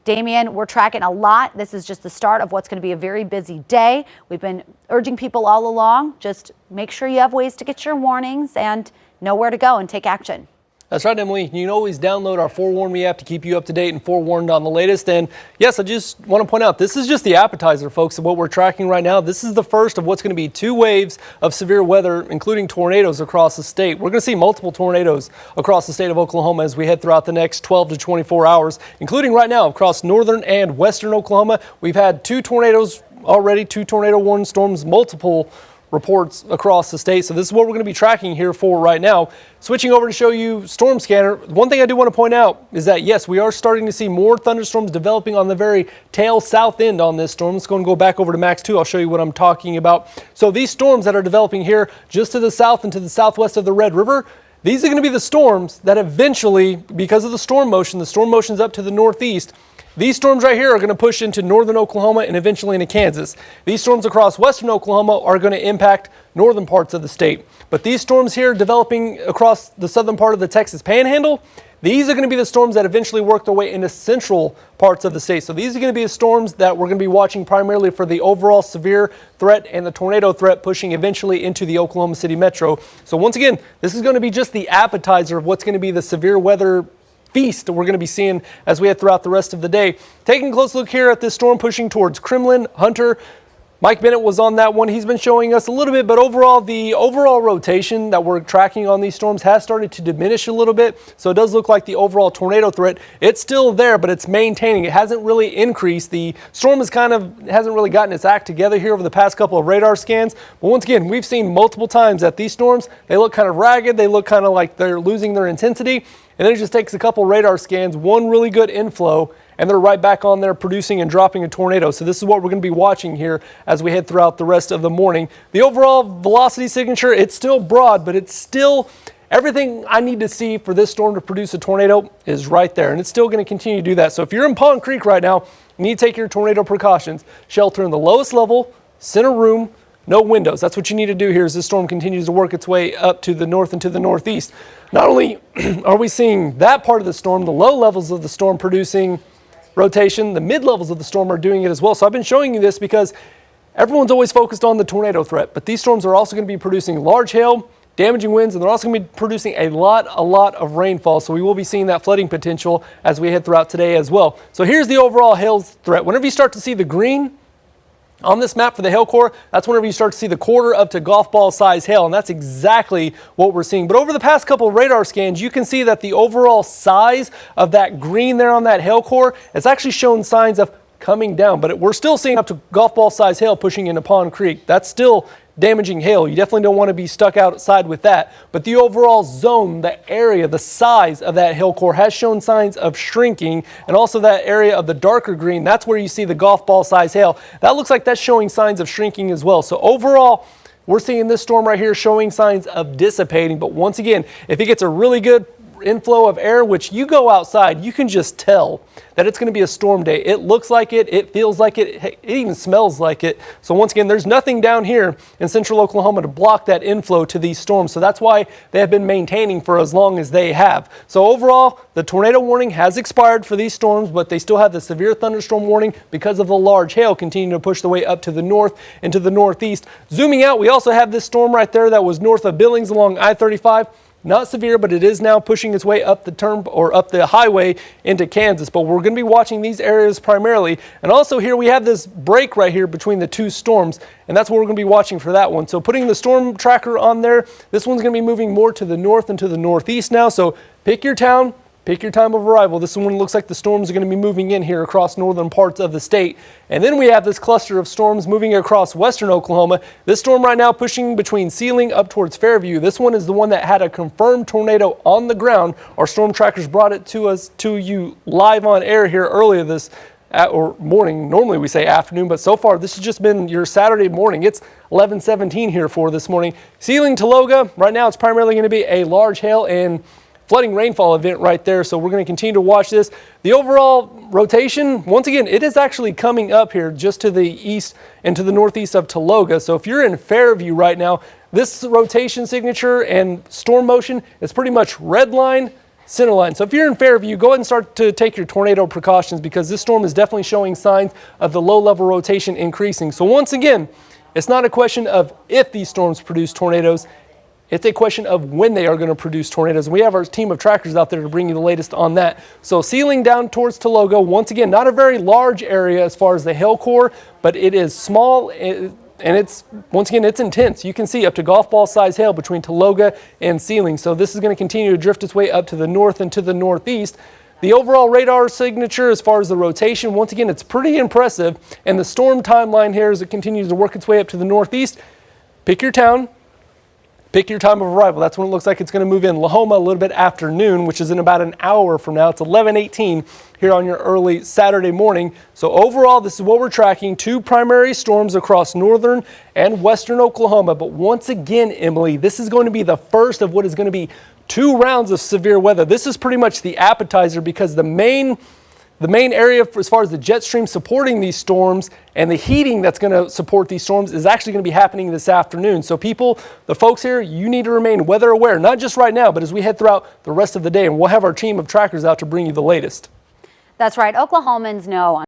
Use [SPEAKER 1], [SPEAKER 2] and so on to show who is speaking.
[SPEAKER 1] Damian, we're tracking a lot. This is just the start of what's going to be a very busy day. We've been urging people all along, just make sure you have ways to get your warnings and know where to go and take action.
[SPEAKER 2] That's right, Emily. You can always download our Forewarn Me app to keep you up to date and forewarned on the latest. And yes, I just want to point out, this is just the appetizer, folks, of what we're tracking right now. This is the first of what's going to be 2 waves of severe weather, including tornadoes across the state. We're going to see multiple tornadoes across the state of Oklahoma as we head throughout the next 12 to 24 hours, including right now across northern and western Oklahoma. We've had 2 tornadoes already, 2 tornado warning storms, multiple reports across the state. So this is what we're going to be tracking here for right now. Switching over to show you Storm Scanner. One thing I do want to point out is that yes, we are starting to see more thunderstorms developing on the very tail south end on this storm. Let's go back over to Max 2. I'll show you what I'm talking about. So these storms that are developing here just to the south and to the southwest of the Red River, these are going to be the storms that eventually, because of the storm motion's up to the northeast. These storms right here are going to push into northern Oklahoma and eventually into Kansas. These storms across western Oklahoma are going to impact northern parts of the state. But these storms here developing across the southern part of the Texas Panhandle, these are going to be the storms that eventually work their way into central parts of the state. So these are going to be the storms that we're going to be watching primarily for the overall severe threat and the tornado threat pushing eventually into the Oklahoma City metro. So once again, this is going to be just the appetizer of what's going to be the severe weather feast we're going to be seeing as we head throughout the rest of the day. Taking a close look here at this storm pushing towards Kremlin, Hunter. Mike Bennett was on that one. He's been showing us a little bit, but overall, the overall rotation that we're tracking on these storms has started to diminish a little bit. So it does look like the overall tornado threat, it's still there, but it's maintaining. It hasn't really increased. The storm hasn't really gotten its act together here over the past couple of radar scans. But once again, we've seen multiple times that these storms, they look kind of ragged. They look kind of like they're losing their intensity. And then it just takes a couple radar scans, one really good inflow, and they're right back on there producing and dropping a tornado. So this is what we're going to be watching here as we head throughout the rest of the morning. The overall velocity signature, it's still broad, but it's still everything I need to see for this storm to produce a tornado is right there. And it's still going to continue to do that. So if you're in Pond Creek right now, you need to take your tornado precautions. Shelter in the lowest level, center room, no windows. That's what you need to do here as this storm continues to work its way up to the north and to the northeast. Not only are we seeing that part of the storm, the low levels of the storm producing rotation, the mid levels of the storm are doing it as well. So I've been showing you this because everyone's always focused on the tornado threat, but these storms are also going to be producing large hail, damaging winds, and they're also going to be producing a lot of rainfall. So we will be seeing that flooding potential as we head throughout today as well. So here's the overall hail threat. Whenever you start to see the green on this map for the hail core, that's whenever you start to see the quarter up to golf ball size hail, and that's exactly what we're seeing. But over the past couple of radar scans, you can see that the overall size of that green there on that hail core, it's actually shown signs of coming down, but we're still seeing up to golf ball size hail pushing into Pond Creek. That's still damaging hail. You definitely don't want to be stuck outside with that. But the overall zone, the area, the size of that hail core has shown signs of shrinking. And also that area of the darker green, that's where you see the golf ball size hail. That looks like that's showing signs of shrinking as well. So overall, we're seeing this storm right here showing signs of dissipating. But once again, if it gets a really good inflow of air, which you go outside, you can just tell that it's going to be a storm day. It looks like it, it feels like it, it even smells like it. So once again, there's nothing down here in central Oklahoma to block that inflow to these storms. So that's why they have been maintaining for as long as they have. So overall, the tornado warning has expired for these storms, but they still have the severe thunderstorm warning because of the large hail continuing to push the way up to the north and to the northeast. Zooming out, we also have this storm right there that was north of Billings along I-35. Not severe, but it is now pushing its way up the highway into Kansas. But we're going to be watching these areas primarily. And also here we have this break right here between the 2 storms, and that's what we're going to be watching for that one. So putting the storm tracker on there, this one's going to be moving more to the north and to the northeast now. So pick your town, pick your time of arrival. This one looks like the storms are going to be moving in here across northern parts of the state. And then we have this cluster of storms moving across western Oklahoma. This storm right now pushing between Sealing up towards Fairview. This one is the one that had a confirmed tornado on the ground. Our storm trackers brought it to you live on air here earlier this or morning. Normally we say afternoon, but so far this has just been your Saturday morning. It's 11:17 here for this morning. Sealing Taloga, right now it's primarily going to be a large hail and flooding rainfall event right there. So we're going to continue to watch this. The overall rotation, once again, it is actually coming up here just to the east and to the northeast of Taloga. So if you're in Fairview right now, this rotation signature and storm motion is pretty much red line, Centerline. So if you're in Fairview, go ahead and start to take your tornado precautions because this storm is definitely showing signs of the low-level rotation increasing. So once again, it's not a question of if these storms produce tornadoes. It's a question of when they are going to produce tornadoes. We have our team of trackers out there to bring you the latest on that. So sealing down towards Tologa, once again, not a very large area as far as the hail core, but it is small. And it's, once again, it's intense. You can see up to golf ball size hail between Tologa and Sealing. So this is going to continue to drift its way up to the north and to the northeast. The overall radar signature as far as the rotation, once again, it's pretty impressive. And the storm timeline here as it continues to work its way up to the northeast. Pick your town. Pick your time of arrival. That's when it looks like it's going to move in. Lahoma a little bit after noon, which is in about an hour from now. It's 11:18 here on your early Saturday morning. So overall, this is what we're tracking. 2 primary storms across northern and western Oklahoma. But once again, Emily, this is going to be the first of what is going to be 2 rounds of severe weather. This is pretty much the appetizer because the main area as far as the jet stream supporting these storms and the heating that's going to support these storms is actually going to be happening this afternoon. So people, the folks here, you need to remain weather aware, not just right now, but as we head throughout the rest of the day. And we'll have our team of trackers out to bring you the latest.
[SPEAKER 1] That's right. Oklahomans know